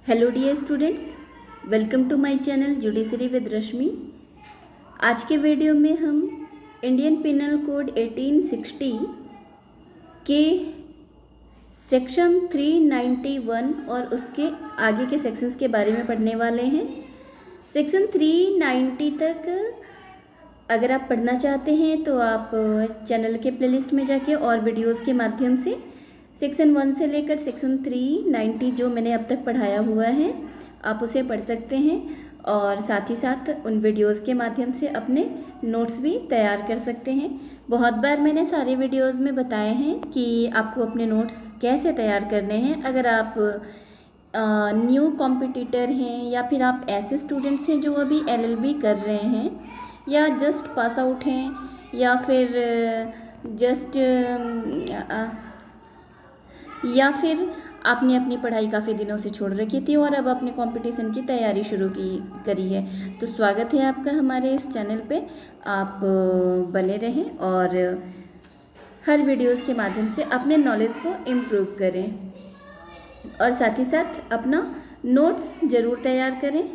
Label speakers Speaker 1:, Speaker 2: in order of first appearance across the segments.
Speaker 1: Hello dear students, welcome to my channel judiciary with Rashmi. आज के video में हम इंडियन पिनल कोड 1860 के सेक्शन 391 और उसके आगे के सेक्शंस के बारे में पढ़ने वाले हैं। सेक्शन 390 तक अगर आप पढ़ना चाहते हैं तो आप चैनल के प्लेलिस्ट में जाके और वीडियोस के माध्यम से सेक्शन 1 से लेकर सेक्शन 390 जो मैंने अब तक पढ़ाया हुआ है आप उसे पढ़ सकते हैं और साथ ही साथ उन वीडियोस के माध्यम से अपने नोट्स भी तैयार कर सकते हैं। बहुत बार मैंने सारे वीडियोस में बताए हैं कि आपको अपने नोट्स कैसे तैयार करने हैं। अगर आप न्यू कॉम्पिटिटर हैं या फिर आप ऐसे स्टूडेंट्स हैं जो अभी एलएलबी कर रहे हैं या जस्ट पास आउट हैं या फिर आपने अपनी पढ़ाई काफ़ी दिनों से छोड़ रखी थी और अब अपने कंपटीशन की तैयारी शुरू करी है, तो स्वागत है आपका हमारे इस चैनल पे। आप बने रहें और हर वीडियोस के माध्यम से अपने नॉलेज को इम्प्रूव करें और साथ ही साथ अपना नोट्स ज़रूर तैयार करें।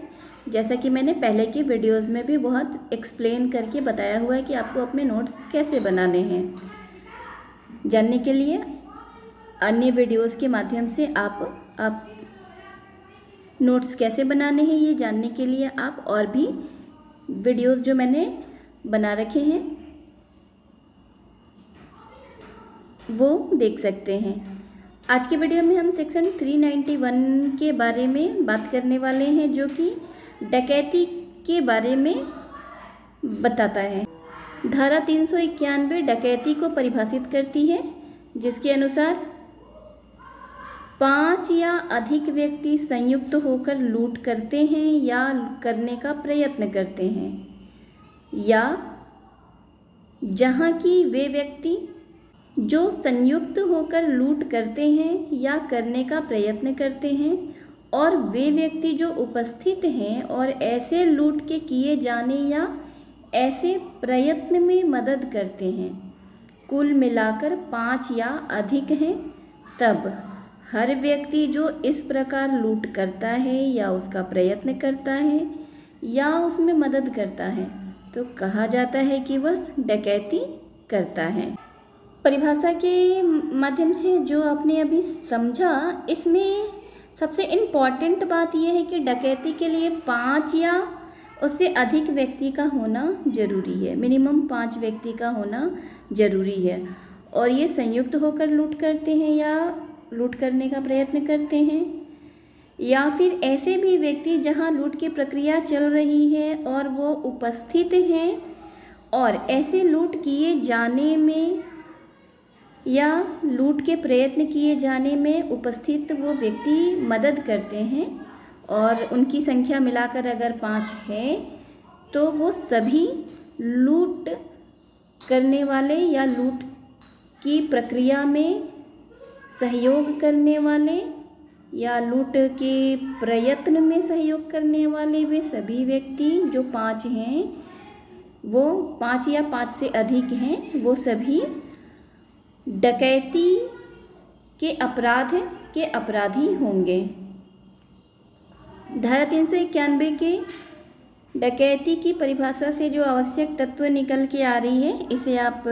Speaker 1: जैसा कि मैंने पहले की वीडियोस में भी बहुत एक्सप्लेन करके बताया हुआ है कि आपको अपने नोट्स कैसे बनाने हैं। जानने के लिए अन्य वीडियोस के माध्यम से आप नोट्स कैसे बनाने हैं ये जानने के लिए आप और भी वीडियोस जो मैंने बना रखे हैं वो देख सकते हैं। आज के वीडियो में हम सेक्शन 391 के बारे में बात करने वाले हैं जो कि डकैती के बारे में बताता है। धारा 391 डकैती को परिभाषित करती है, जिसके अनुसार 5 या अधिक व्यक्ति संयुक्त होकर लूट करते हैं या करने का प्रयत्न करते हैं, या जहाँ की वे व्यक्ति जो संयुक्त होकर लूट करते हैं या करने का प्रयत्न करते हैं और वे व्यक्ति जो उपस्थित हैं और ऐसे लूट के किए जाने या ऐसे प्रयत्न में मदद करते हैं, कुल मिलाकर 5 या अधिक हैं, तब हर व्यक्ति जो इस प्रकार लूट करता है या उसका प्रयत्न करता है या उसमें मदद करता है तो कहा जाता है कि वह डकैती करता है। परिभाषा के माध्यम से जो आपने अभी समझा, इसमें सबसे इम्पॉर्टेंट बात यह है कि डकैती के लिए 5 या उससे अधिक व्यक्ति का होना ज़रूरी है। मिनिमम 5 व्यक्ति का होना ज़रूरी है और ये संयुक्त होकर लूट करते हैं या लूट करने का प्रयत्न करते हैं, या फिर ऐसे भी व्यक्ति जहां लूट की प्रक्रिया चल रही है और वो उपस्थित हैं और ऐसे लूट किए जाने में या लूट के प्रयत्न किए जाने में उपस्थित वो व्यक्ति मदद करते हैं और उनकी संख्या मिलाकर अगर 5 है तो वो सभी लूट करने वाले या लूट की प्रक्रिया में सहयोग करने वाले या लूट के प्रयत्न में सहयोग करने वाले वे सभी व्यक्ति जो 5 हैं, वो 5 या 5 से अधिक हैं, वो सभी डकैती के अपराध के अपराधी होंगे। धारा 391 के डकैती की परिभाषा से जो आवश्यक तत्व निकल के आ रही है, इसे आप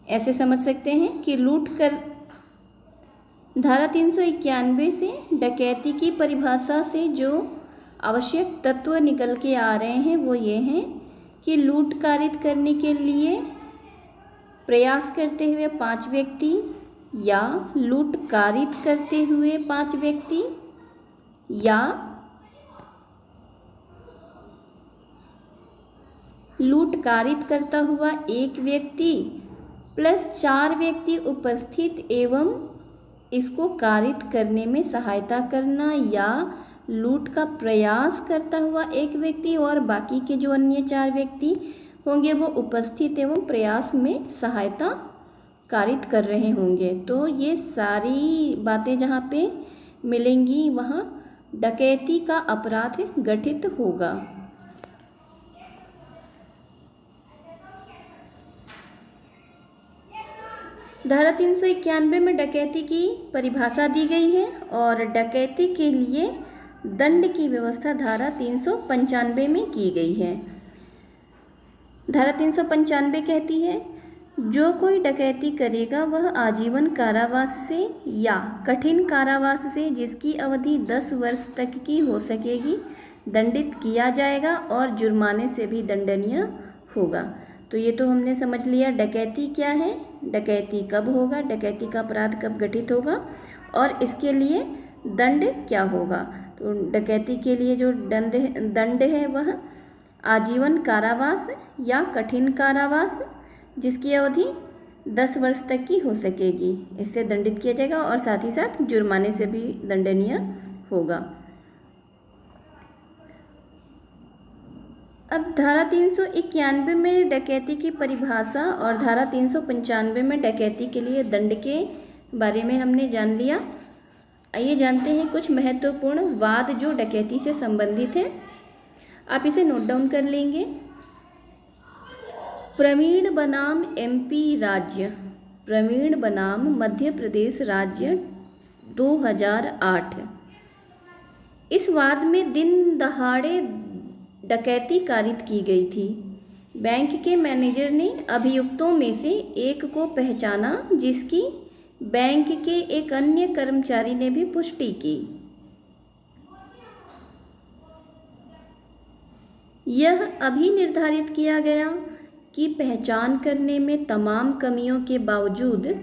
Speaker 1: ऐसे समझ सकते हैं कि धारा 391 से डकैती की परिभाषा से जो आवश्यक तत्व निकल के आ रहे हैं वो ये हैं कि लूट कारित करने के लिए प्रयास करते हुए 5 व्यक्ति या लूट कारित करते हुए 5 व्यक्ति या लूट कारित करता हुआ 1 व्यक्ति प्लस 4 व्यक्ति उपस्थित एवं इसको कारित करने में सहायता करना, या लूट का प्रयास करता हुआ 1 व्यक्ति और बाकी के जो अन्य 4 व्यक्ति होंगे वो उपस्थित एवं प्रयास में सहायता कारित कर रहे होंगे। तो ये सारी बातें जहाँ पे मिलेंगी वहाँ डकैती का अपराध गठित होगा। धारा 391 में डकैती की परिभाषा दी गई है और डकैती के लिए दंड की व्यवस्था धारा 395 में की गई है। धारा 395 कहती है, जो कोई डकैती करेगा वह आजीवन कारावास से या कठिन कारावास से, जिसकी अवधि 10 वर्ष तक की हो सकेगी, दंडित किया जाएगा और जुर्माने से भी दंडनीय होगा। तो ये तो हमने समझ लिया डकैती क्या है, डकैती कब होगा, डकैती का अपराध कब गठित होगा और इसके लिए दंड क्या होगा। तो डकैती के लिए जो दंड है वह आजीवन कारावास या कठिन कारावास, जिसकी अवधि 10 वर्ष तक की हो सकेगी, इससे दंडित किया जाएगा और साथ ही साथ जुर्माने से भी दंडनीय होगा। अब धारा 391 में डकैती की परिभाषा और धारा 395 में डकैती के लिए दंड के बारे में हमने जान लिया। आइए जानते हैं कुछ महत्वपूर्ण वाद जो डकैती से संबंधित हैं। आप इसे नोट डाउन कर लेंगे। प्रवीण बनाम MP राज्य, प्रवीण बनाम मध्य प्रदेश राज्य 2008। इस वाद में दिन दहाड़े डकैती कारित की गई थी। बैंक के मैनेजर ने अभियुक्तों में से एक को पहचाना, जिसकी बैंक के एक अन्य कर्मचारी ने भी पुष्टि की। यह अभी निर्धारित किया गया कि पहचान करने में तमाम कमियों के बावजूद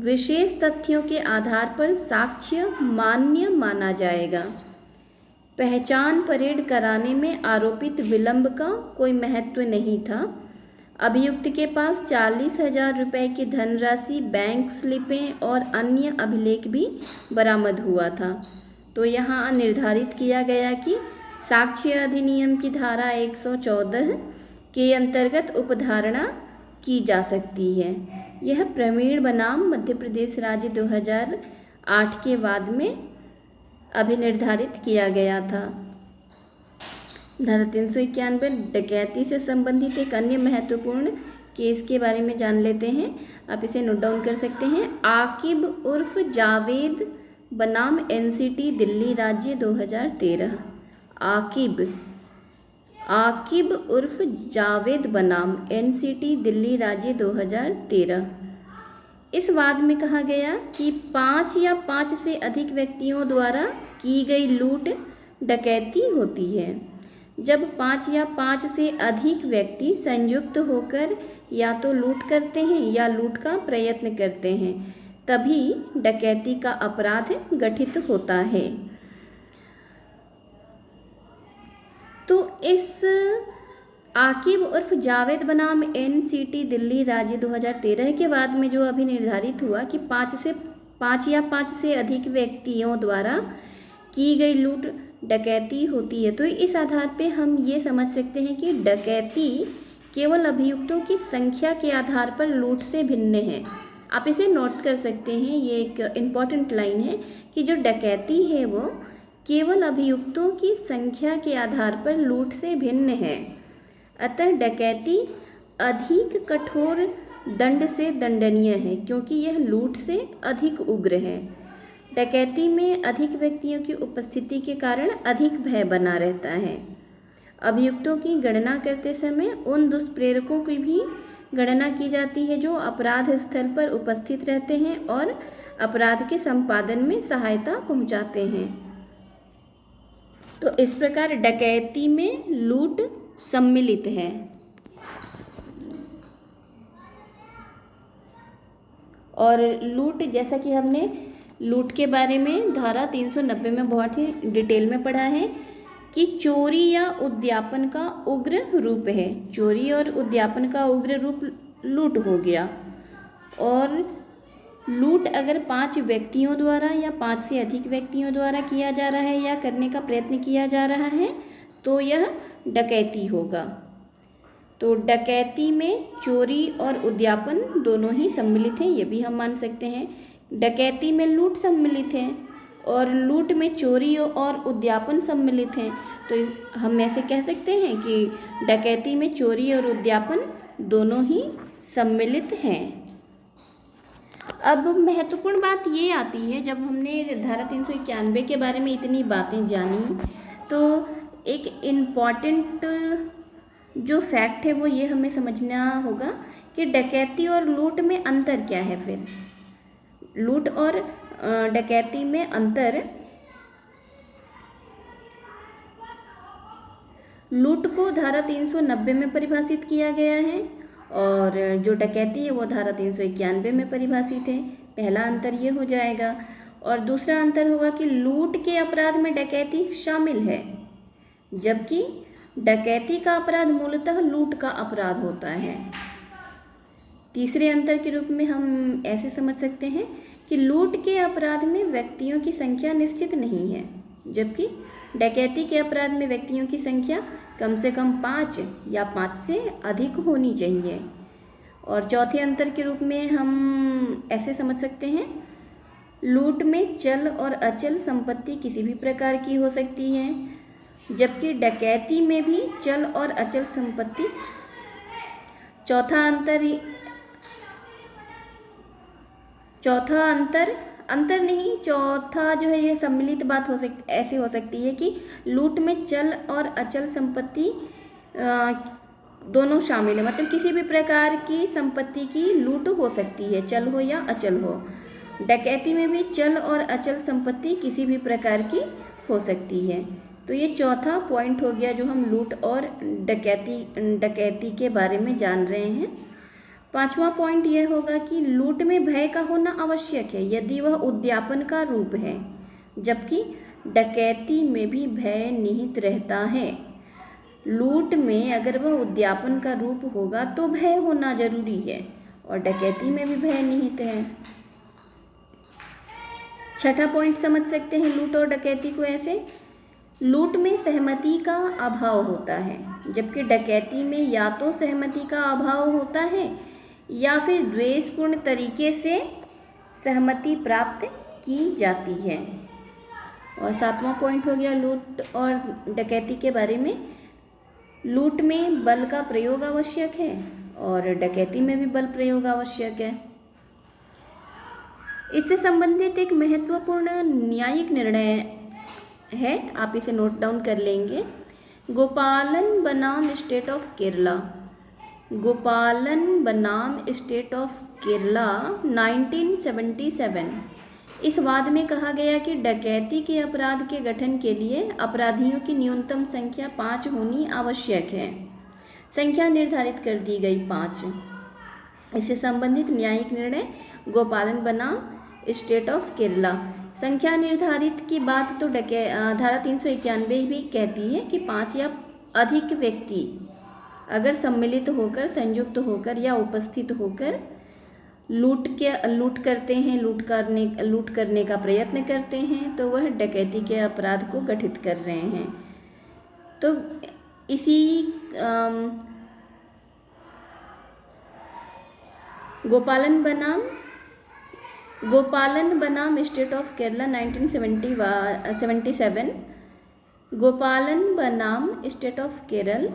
Speaker 1: विशेष तथ्यों के आधार पर साक्ष्य मान्य माना जाएगा। पहचान परेड कराने में आरोपित विलंब का कोई महत्व नहीं था। अभियुक्त के पास 40,000 रुपये की धनराशि, बैंक स्लिपें और अन्य अभिलेख भी बरामद हुआ था। तो यहाँ निर्धारित किया गया कि साक्ष्य अधिनियम की धारा 114 के अंतर्गत उपधारणा की जा सकती है। यह प्रवीण बनाम मध्य प्रदेश राज्य 2008 के वाद में अभिनिर्धारित किया गया था। धारा 391 डकैती से संबंधित एक अन्य महत्वपूर्ण केस के बारे में जान लेते हैं। आप इसे नोट डाउन कर सकते हैं। आकिब उर्फ जावेद बनाम NCT दिल्ली राज्य 2013। आकिब उर्फ जावेद बनाम NCT दिल्ली राज्य 2013। इस वाद में कहा गया कि 5 या 5 से अधिक व्यक्तियों द्वारा की गई लूट डकैती होती है। जब 5 या 5 से अधिक व्यक्ति संयुक्त होकर या तो लूट करते हैं या लूट का प्रयत्न करते हैं, तभी डकैती का अपराध गठित होता है। तो इस आकिब उर्फ जावेद बनाम NCT दिल्ली राज्य 2013 के बाद में जो अभी निर्धारित हुआ कि 5 या 5 से अधिक व्यक्तियों द्वारा की गई लूट डकैती होती है, तो इस आधार पे हम ये समझ सकते हैं कि डकैती केवल अभियुक्तों की संख्या के आधार पर लूट से भिन्न है। आप इसे नोट कर सकते हैं, ये एक इम्पॉर्टेंट लाइन है कि जो डकैती है वो केवल अभियुक्तों की संख्या के आधार पर लूट से भिन्न है। अतः डकैती अधिक कठोर दंड से दंडनीय है, क्योंकि यह लूट से अधिक उग्र है। डकैती में अधिक व्यक्तियों की उपस्थिति के कारण अधिक भय बना रहता है। अभियुक्तों की गणना करते समय उन दुष्प्रेरकों की भी गणना की जाती है जो अपराध स्थल पर उपस्थित रहते हैं और अपराध के संपादन में सहायता पहुंचाते हैं। तो इस प्रकार डकैती में लूट सम्मिलित है। और लूट, जैसा कि हमने लूट के बारे में धारा 390 में बहुत ही डिटेल में पढ़ा है कि चोरी या उद्यापन का उग्र रूप है। चोरी और उद्यापन का उग्र रूप लूट हो गया। और लूट अगर 5 व्यक्तियों द्वारा या 5 से अधिक व्यक्तियों द्वारा किया जा रहा है या करने का प्रयत्न किया जा रहा है तो यह डकैती होगा। तो डकैती में चोरी और उद्यापन दोनों ही सम्मिलित हैं, ये भी हम मान सकते हैं। डकैती में लूट सम्मिलित है और लूट में चोरी और उद्यापन सम्मिलित हैं। तो हम ऐसे कह सकते हैं कि डकैती में चोरी और उद्यापन दोनों ही सम्मिलित हैं। अब महत्वपूर्ण बात ये आती है, जब हमने धारा 391 के बारे में इतनी बातें जानी, तो एक इम्पॉर्टेंट जो फैक्ट है वो ये हमें समझना होगा कि डकैती और लूट में अंतर क्या है। फिर लूट और डकैती में अंतर, लूट को धारा 390 में परिभाषित किया गया है और जो डकैती है वो धारा 391 में परिभाषित है। पहला अंतर ये हो जाएगा। और दूसरा अंतर होगा कि लूट के अपराध में डकैती शामिल है, जबकि डकैती का अपराध मूलतः लूट का अपराध होता है। तीसरे अंतर के रूप में हम ऐसे समझ सकते हैं कि लूट के अपराध में व्यक्तियों की संख्या निश्चित नहीं है, जबकि डकैती के अपराध में व्यक्तियों की संख्या कम से कम 5 या 5 से अधिक होनी चाहिए। और चौथे अंतर के रूप में हम ऐसे समझ सकते हैं, लूट में चल और अचल संपत्ति किसी भी प्रकार की हो सकती है, जबकि डकैती में भी चल और अचल संपत्ति। चौथा जो है ये सम्मिलित बात ऐसे हो सकती है कि लूट में चल और अचल संपत्ति दोनों शामिल है, मतलब किसी भी प्रकार की संपत्ति की लूट हो सकती है, चल हो या अचल हो। डकैती में भी चल और अचल संपत्ति किसी भी प्रकार की हो सकती है। तो ये चौथा पॉइंट हो गया जो हम लूट और डकैती के बारे में जान रहे हैं। पांचवा पॉइंट यह होगा कि लूट में भय का होना आवश्यक है यदि वह उद्यापन का रूप है, जबकि डकैती में भी भय निहित रहता है। लूट में अगर वह उद्यापन का रूप होगा तो भय होना जरूरी है, और डकैती में भी भय निहित है। छठा पॉइंट समझ सकते हैं लूट और डकैती को ऐसे, लूट में सहमति का अभाव होता है, जबकि डकैती में या तो सहमति का अभाव होता है या फिर द्वेषपूर्ण तरीके से सहमति प्राप्त की जाती है। और सातवां पॉइंट हो गया लूट और डकैती के बारे में, लूट में बल का प्रयोग आवश्यक है और डकैती में भी बल प्रयोग आवश्यक है। इससे संबंधित एक महत्वपूर्ण न्यायिक निर्णय है, आप इसे नोट डाउन कर लेंगे। गोपालन बनाम स्टेट ऑफ केरला, गोपालन बनाम स्टेट ऑफ केरला 1977। इस वाद में कहा गया कि डकैती के अपराध के गठन के लिए अपराधियों की न्यूनतम संख्या 5 होनी आवश्यक है। संख्या निर्धारित कर दी गई 5। इससे संबंधित न्यायिक निर्णय गोपालन बनाम स्टेट ऑफ केरला। संख्या निर्धारित की बात तो धारा 391 भी कहती है कि 5 या अधिक व्यक्ति अगर सम्मिलित होकर, संयुक्त होकर या उपस्थित होकर लूट करते हैं, लूट करने का प्रयत्न करते हैं, तो वह डकैती के अपराध को गठित कर रहे हैं। तो इसी गोपालन बनाम स्टेट ऑफ केरला 1977, गोपालन बनाम स्टेट ऑफ केरल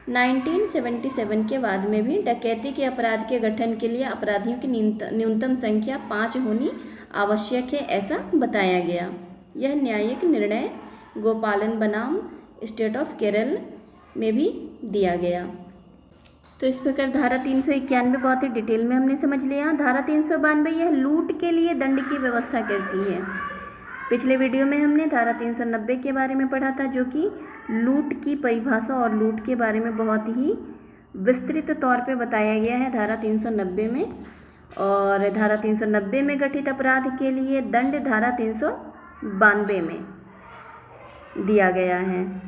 Speaker 1: 1977 के बाद में भी डकैती के अपराध के गठन के लिए अपराधियों की न्यूनतम संख्या 5 होनी आवश्यक है, ऐसा बताया गया। यह न्यायिक निर्णय गोपालन बनाम स्टेट ऑफ केरल में भी दिया गया। तो इस प्रकार धारा 391 बहुत ही डिटेल में हमने समझ लिया। धारा 392 यह लूट के लिए दंड की व्यवस्था करती है। पिछले वीडियो में हमने धारा 390 के बारे में पढ़ा था, जो कि लूट की परिभाषा और लूट के बारे में बहुत ही विस्तृत तौर पे बताया गया है धारा 390 में। और धारा 390 में गठित अपराध के लिए दंड धारा 392 में दिया गया है।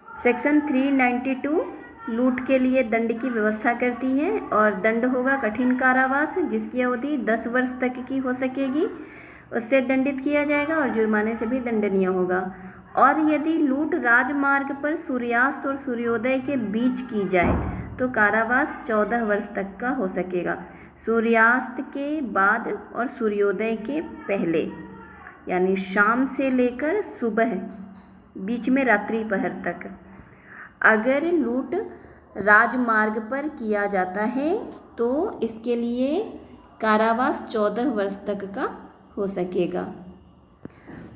Speaker 1: सेक्शन 392 लूट के लिए दंड की व्यवस्था करती है और दंड होगा कठिन कारावास, जिसकी अवधि 10 वर्ष तक की हो सकेगी, उससे दंडित किया जाएगा और जुर्माने से भी दंडनीय होगा। और यदि लूट राजमार्ग पर सूर्यास्त और सूर्योदय के बीच की जाए तो कारावास 14 वर्ष तक का हो सकेगा। सूर्यास्त के बाद और सूर्योदय के पहले, यानी शाम से लेकर सुबह, बीच में रात्रि पहर तक अगर लूट राजमार्ग पर किया जाता है तो इसके लिए कारावास 14 वर्ष तक का हो सकेगा।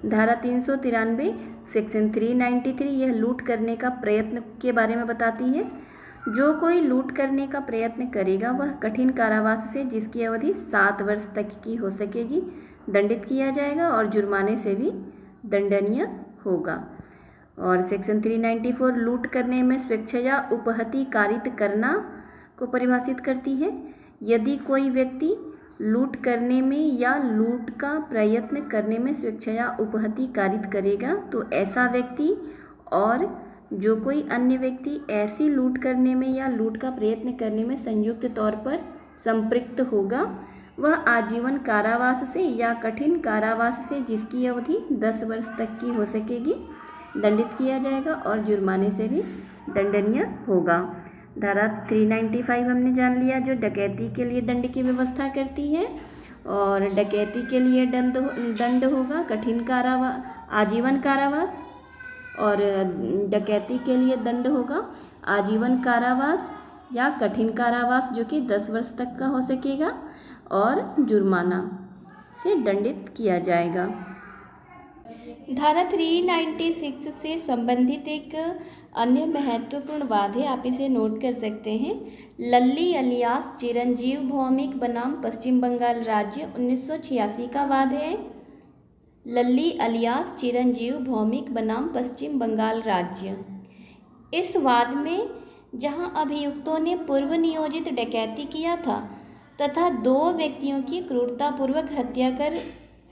Speaker 1: धारा 393 सेक्शन 393 यह लूट करने का प्रयत्न के बारे में बताती है। जो कोई लूट करने का प्रयत्न करेगा वह कठिन कारावास से, जिसकी अवधि 7 वर्ष तक की हो सकेगी, दंडित किया जाएगा और जुर्माने से भी दंडनीय होगा। और सेक्शन 394 लूट करने में स्वेच्छया उपहति कारित करना को परिभाषित करती है। यदि कोई व्यक्ति लूट करने में या लूट का प्रयत्न करने में स्वेच्छया उपहति कारित करेगा तो ऐसा व्यक्ति और जो कोई अन्य व्यक्ति ऐसी लूट करने में या लूट का प्रयत्न करने में संयुक्त तौर पर संपृक्त होगा वह आजीवन कारावास से या कठिन कारावास से, जिसकी अवधि 10 वर्ष तक की हो सकेगी, दंडित किया जाएगा और जुर्माने से भी दंडनीय होगा। धारा 395 हमने जान लिया जो डकैती के लिए दंड की व्यवस्था करती है। और डकैती के लिए दंड होगा कठिन कारावास, आजीवन कारावास, और डकैती के लिए दंड होगा आजीवन कारावास या कठिन कारावास जो कि 10 वर्ष तक का हो सकेगा और जुर्माना से दंडित किया जाएगा। धारा 396 से संबंधित एक अन्य महत्वपूर्ण वाद है, आप इसे नोट कर सकते हैं। लल्ली अलियास चिरंजीव भौमिक बनाम पश्चिम बंगाल राज्य 1986 का वाद है। लल्ली अलियास चिरंजीव भौमिक बनाम पश्चिम बंगाल राज्य। इस वाद में जहां अभियुक्तों ने पूर्व नियोजित डकैती किया था तथा 2 व्यक्तियों की क्रूरतापूर्वक हत्या कर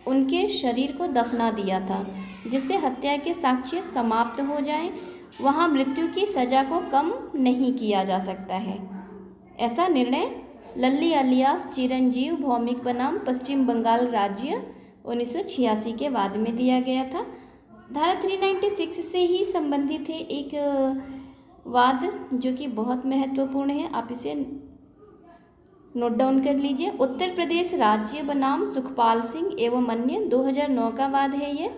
Speaker 1: उनके शरीर को दफना दिया था जिससे हत्या के साक्ष्य समाप्त हो जाएं, वहां मृत्यु की सज़ा को कम नहीं किया जा सकता है। ऐसा निर्णय लल्ली अलियास चिरंजीव भौमिक बनाम पश्चिम बंगाल राज्य 1986 के वाद में दिया गया था। धारा 396 से ही संबंधित है एक वाद जो कि बहुत महत्वपूर्ण है, आप इसे नोट डाउन कर लीजिए। उत्तर प्रदेश राज्य बनाम सुखपाल सिंह एवं अन्य 2009 का वाद है ये।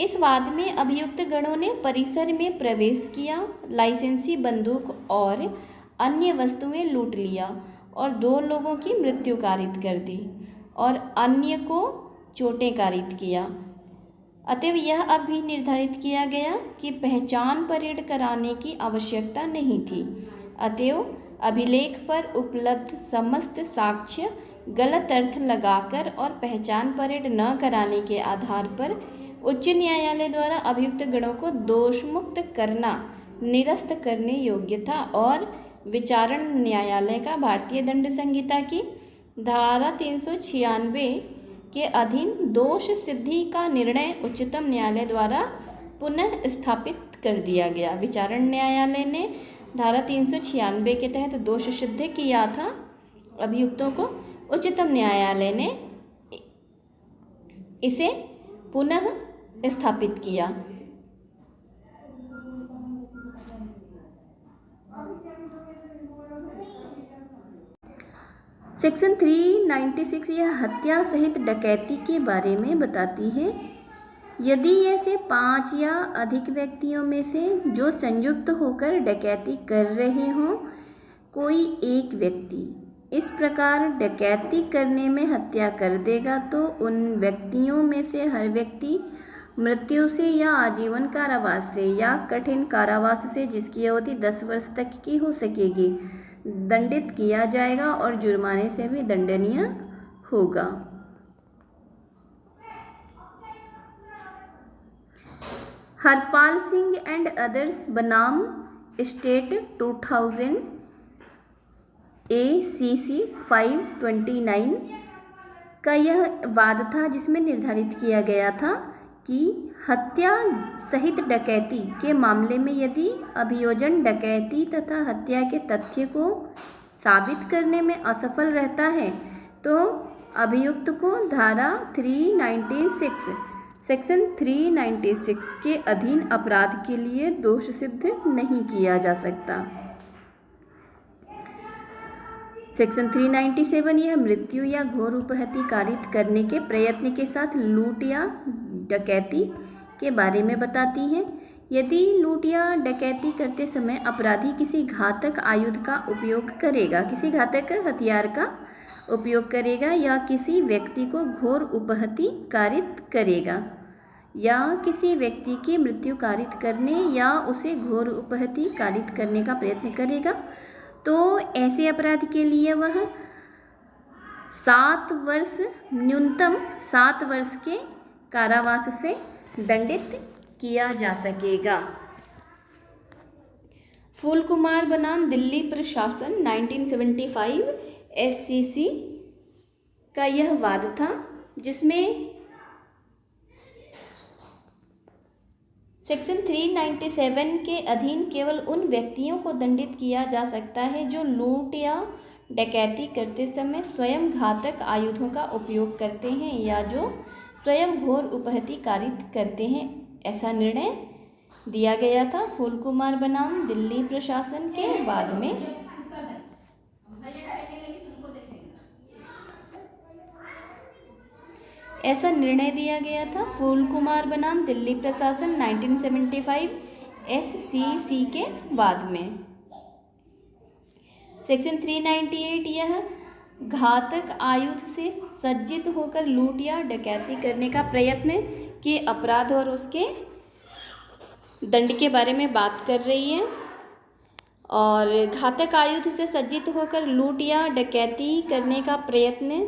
Speaker 1: इस वाद में अभियुक्त गणों ने परिसर में प्रवेश किया, लाइसेंसी बंदूक और अन्य वस्तुएं लूट लिया और 2 लोगों की मृत्यु कारित कर दी और अन्य को चोटें कारित किया। अतएव यह अब भी निर्धारित किया गया कि पहचान परेड कराने की आवश्यकता नहीं थी। अतएव अभिलेख पर उपलब्ध समस्त साक्ष्य गलत अर्थ लगाकर और पहचान परेड न कराने के आधार पर उच्च न्यायालय द्वारा अभियुक्त गणों को दोषमुक्त करना निरस्त करने योग्य था और विचारण न्यायालय का भारतीय दंड संहिता की धारा 396 के अधीन दोष सिद्धि का निर्णय उच्चतम न्यायालय द्वारा पुनः स्थापित कर दिया गया। विचारण न्यायालय ने धारा 396 के तहत दोष सिद्ध किया था अभियुक्तों को, उच्चतम न्यायालय ने इसे पुनः स्थापित किया। सेक्शन 396 यह हत्या सहित डकैती के बारे में बताती है। यदि ऐसे 5 या अधिक व्यक्तियों में से जो संयुक्त होकर डकैती कर रहे हों, कोई एक व्यक्ति इस प्रकार डकैती करने में हत्या कर देगा तो उन व्यक्तियों में से हर व्यक्ति मृत्यु से या आजीवन कारावास से या कठिन कारावास से, जिसकी अवधि 10 वर्ष तक की हो सकेगी, दंडित किया जाएगा और जुर्माने से भी दंडनीय होगा। हरपाल सिंह एंड अदर्स बनाम स्टेट 2000 ACC 529 का यह वाद था जिसमें निर्धारित किया गया था कि हत्या सहित डकैती के मामले में यदि अभियोजन डकैती तथा हत्या के तथ्य को साबित करने में असफल रहता है तो अभियुक्त को धारा 396 सेक्शन 396 के अधीन अपराध के लिए दोष सिद्ध नहीं किया जा सकता। सेक्शन 397 यह मृत्यु या घोर उपहति कारित करने के प्रयत्न के साथ लूट या डकैती के बारे में बताती है। यदि लूट या डकैती करते समय अपराधी किसी घातक आयुध का उपयोग करेगा, किसी घातक हथियार का उपयोग करेगा या किसी व्यक्ति को घोर उपहति कारित करेगा या किसी व्यक्ति की मृत्यु कारित करने या उसे घोर उपहति कारित करने का प्रयत्न करेगा तो ऐसे अपराध के लिए वह 7 वर्ष न्यूनतम 7 वर्ष के कारावास से दंडित किया जा सकेगा। फूल कुमार बनाम दिल्ली प्रशासन 1975 SCC का यह वाद था, जिसमें सेक्शन 397 के अधीन केवल उन व्यक्तियों को दंडित किया जा सकता है जो लूट या डकैती करते समय स्वयं घातक आयुधों का उपयोग करते हैं या जो स्वयं घोर उपहति कारित करते हैं। ऐसा निर्णय दिया गया था फूल कुमार बनाम दिल्ली प्रशासन के बाद में। ऐसा निर्णय दिया गया था फूल कुमार बनाम दिल्ली प्रशासन 1975 SCC के बाद में। सेक्शन 398 यह घातक आयुध से सज्जित होकर लूट या डकैती करने का प्रयत्न के अपराध और उसके दंड के बारे में बात कर रही है। और घातक आयुध से सज्जित होकर लूट या डकैती करने का प्रयत्न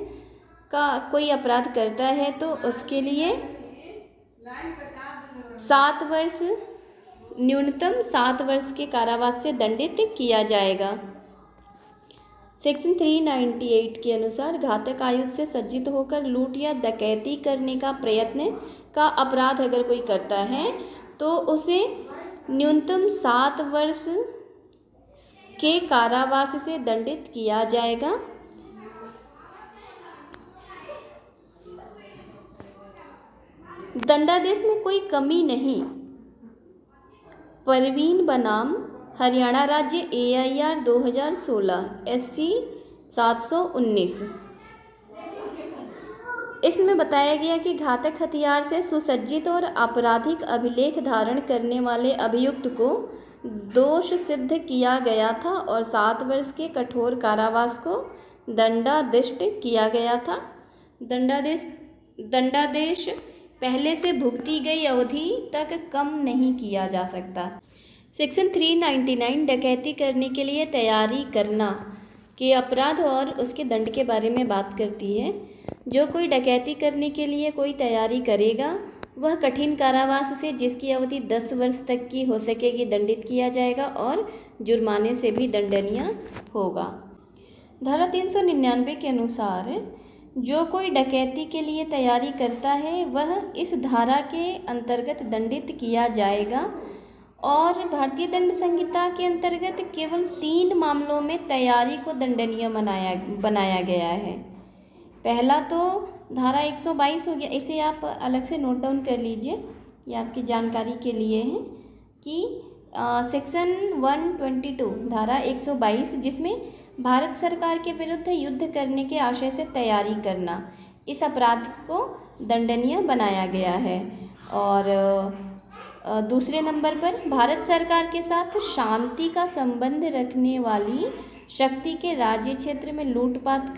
Speaker 1: का कोई अपराध करता है तो उसके लिए 7 वर्ष न्यूनतम 7 वर्ष के कारावास से दंडित किया जाएगा। सेक्शन 398 के अनुसार घातक आयुध से सज्जित होकर लूट या डकैती करने का प्रयत्न का अपराध अगर कोई करता है तो उसे न्यूनतम 7 वर्ष के कारावास से दंडित किया जाएगा। दंडादेश में कोई कमी नहीं। परवीन बनाम हरियाणा राज्य AIR 2016 SC 719 इसमें बताया गया कि घातक हथियार से सुसज्जित और आपराधिक अभिलेख धारण करने वाले अभियुक्त को दोष सिद्ध किया गया था और 7 वर्ष के कठोर कारावास को दंडादिष्ट किया गया था। दंडादेश पहले से भुगती गई अवधि तक कम नहीं किया जा सकता। सेक्शन 399 डकैती करने के लिए तैयारी करना के अपराध और उसके दंड के बारे में बात करती है। जो कोई डकैती करने के लिए कोई तैयारी करेगा वह कठिन कारावास से, जिसकी अवधि 10 वर्ष तक की हो सकेगी, दंडित किया जाएगा और जुर्माने से भी दंडनीय होगा। धारा 399 के अनुसार जो कोई डकैती के लिए तैयारी करता है वह इस धारा के अंतर्गत दंडित किया जाएगा और भारतीय दंड संहिता के अंतर्गत केवल 3 मामलों में तैयारी को दंडनीय बनाया गया है। पहला तो धारा 122 हो गया, इसे आप अलग से नोट डाउन कर लीजिए, ये आपकी जानकारी के लिए है कि सेक्शन 122 धारा 122 जिसमें भारत सरकार के विरुद्ध युद्ध करने के आशय से तैयारी करना, इस अपराध को दंडनीय बनाया गया है। और दूसरे नंबर पर भारत सरकार के साथ शांति का संबंध रखने वाली शक्ति के राज्य क्षेत्र में लूटपाट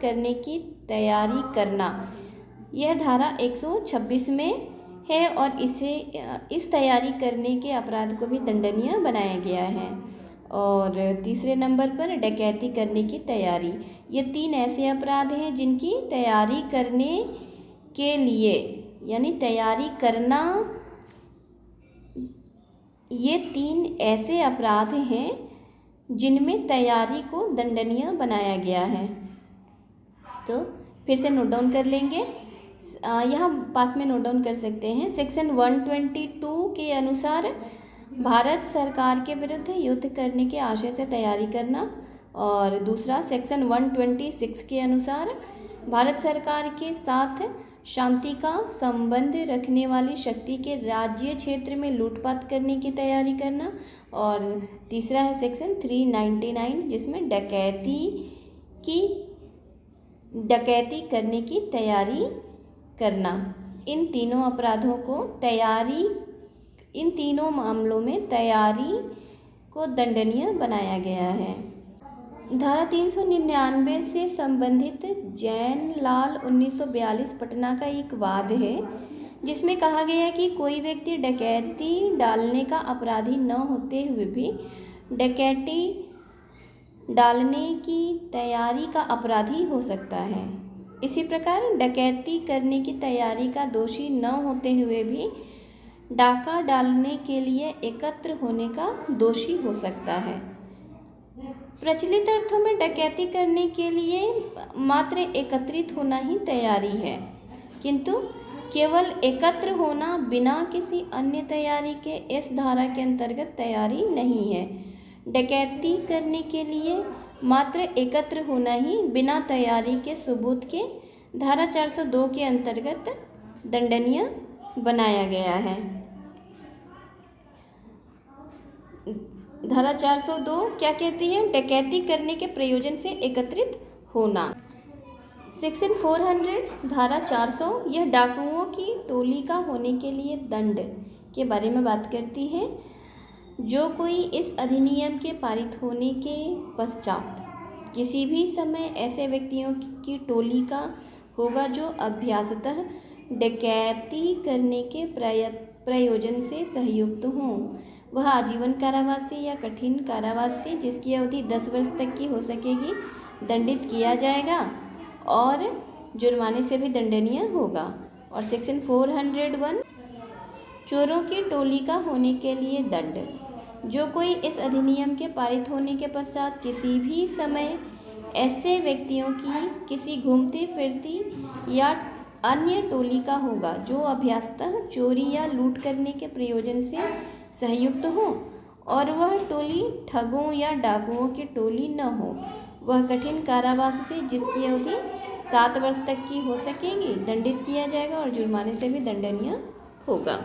Speaker 1: करने की तैयारी करना, यह धारा 126 में है और इस तैयारी करने के अपराध को भी दंडनीय बनाया गया है। और तीसरे नंबर पर डकैती करने की तैयारी, ये 3 ऐसे अपराध हैं जिनकी तैयारी करने के लिए यानी तैयारी करना, ये 3 ऐसे अपराध हैं जिनमें तैयारी को दंडनीय बनाया गया है। तो फिर से नोट डाउन कर लेंगे, यहाँ पास में नोट डाउन कर सकते हैं। सेक्शन 122 के अनुसार भारत सरकार के विरुद्ध युद्ध करने के आशय से तैयारी करना, और दूसरा सेक्शन 126 के अनुसार भारत सरकार के साथ शांति का संबंध रखने वाली शक्ति के राज्य क्षेत्र में लूटपाट करने की तैयारी करना, और तीसरा है सेक्शन 399 जिसमें डकैती करने की तैयारी करना। इन तीनों मामलों में तैयारी को दंडनीय बनाया गया है। धारा 399 से संबंधित जैन लाल 1942 पटना का एक वाद है, जिसमें कहा गया कि कोई व्यक्ति डकैती डालने का अपराधी न होते हुए भी डकैती डालने की तैयारी का अपराधी हो सकता है। इसी प्रकार डकैती करने की तैयारी का दोषी न होते हुए भी डाका डालने के लिए एकत्र होने का दोषी हो सकता है। प्रचलित अर्थों में डकैती करने के लिए मात्र एकत्रित होना ही तैयारी है, किंतु केवल एकत्र होना बिना किसी अन्य तैयारी के इस धारा के अंतर्गत तैयारी नहीं है। डकैती करने के लिए मात्र एकत्र होना ही बिना तैयारी के सबूत के धारा 402 के अंतर्गत दंडनीय बनाया गया है। धारा 402 क्या कहती है? डकैती करने के प्रयोजन से एकत्रित होना। सेक्शन 400 धारा 400 यह डाकुओं की टोली का होने के लिए दंड के बारे में बात करती है। जो कोई इस अधिनियम के पारित होने के पश्चात किसी भी समय ऐसे व्यक्तियों की टोली का होगा जो अभ्यासतः डकैती करने के प्रयोजन से संयुक्त हों, वह आजीवन कारावास से या कठिन कारावास से, जिसकी अवधि 10 वर्ष तक की हो सकेगी, दंडित किया जाएगा और जुर्माने से भी दंडनीय होगा। और सेक्शन 401 चोरों की टोली का होने के लिए दंड। जो कोई इस अधिनियम के पारित होने के पश्चात किसी भी समय ऐसे व्यक्तियों की किसी घूमती फिरती या अन्य टोली का होगा जो अभ्यासतः चोरी या लूट करने के प्रयोजन से संयुक्त हो और वह टोली ठगों या डाकुओं की टोली न हो, वह कठिन कारावास से, जिसकी अवधि 7 वर्ष तक की हो सकेगी, दंडित किया जाएगा और जुर्माने से भी दंडनीय होगा।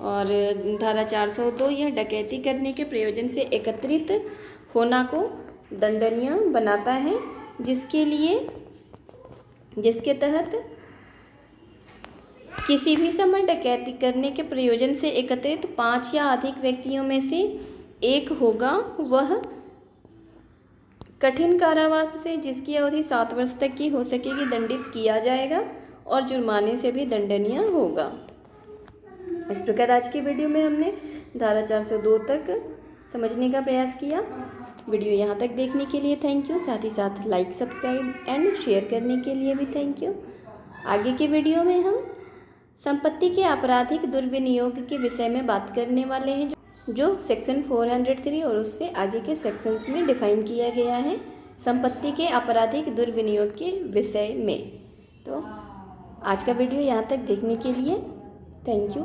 Speaker 1: और धारा 402 यह डकैती करने के प्रयोजन से एकत्रित होना को दंडनीय बनाता है, जिसके तहत किसी भी समय डकैती करने के प्रयोजन से एकत्रित 5 या अधिक व्यक्तियों में से एक होगा, वह कठिन कारावास से, जिसकी अवधि 7 वर्ष तक की हो सकेगी, दंडित किया जाएगा और जुर्माने से भी दंडनीय होगा। इस प्रकार आज की वीडियो में हमने धारा 402 तक समझने का प्रयास किया। वीडियो यहाँ तक देखने के लिए थैंक यू। साथ ही साथ लाइक, सब्सक्राइब एंड शेयर करने के लिए भी थैंक यू। आगे के वीडियो में हम संपत्ति के आपराधिक दुर्विनियोग के विषय में बात करने वाले हैं, जो सेक्शन 403 और उससे आगे के सेक्शंस में डिफाइन किया गया है संपत्ति के आपराधिक दुर्विनियोग के विषय में। तो आज का वीडियो यहाँ तक देखने के लिए थैंक यू।